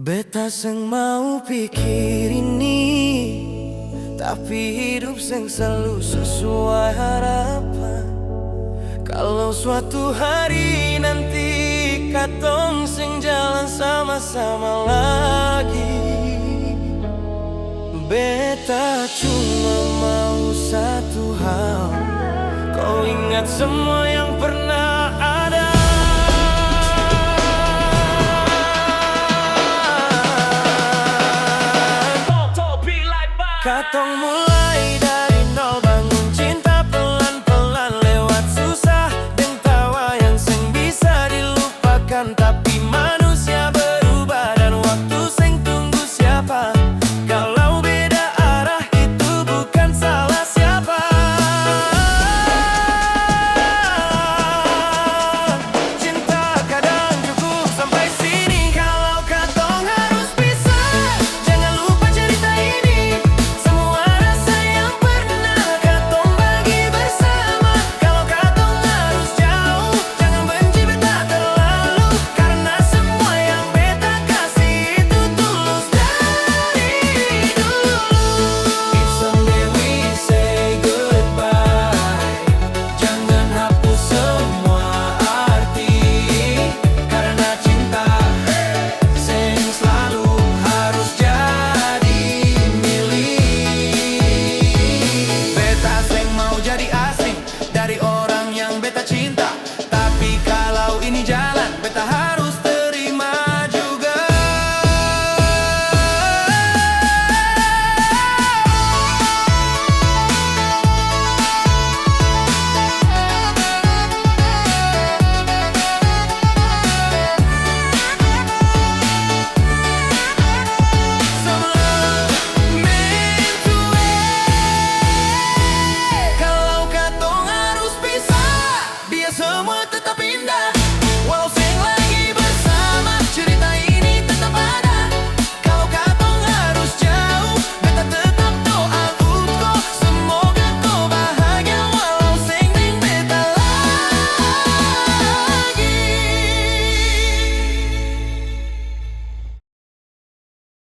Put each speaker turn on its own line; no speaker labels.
Beta seng mau pikir ini, tapi hidup seng selalu sesuai harapan. Kalau suatu hari nanti katong seng jalan sama-sama lagi, beta cuma mau satu hal, kau ingat semua yang pernah ada. Katong mulai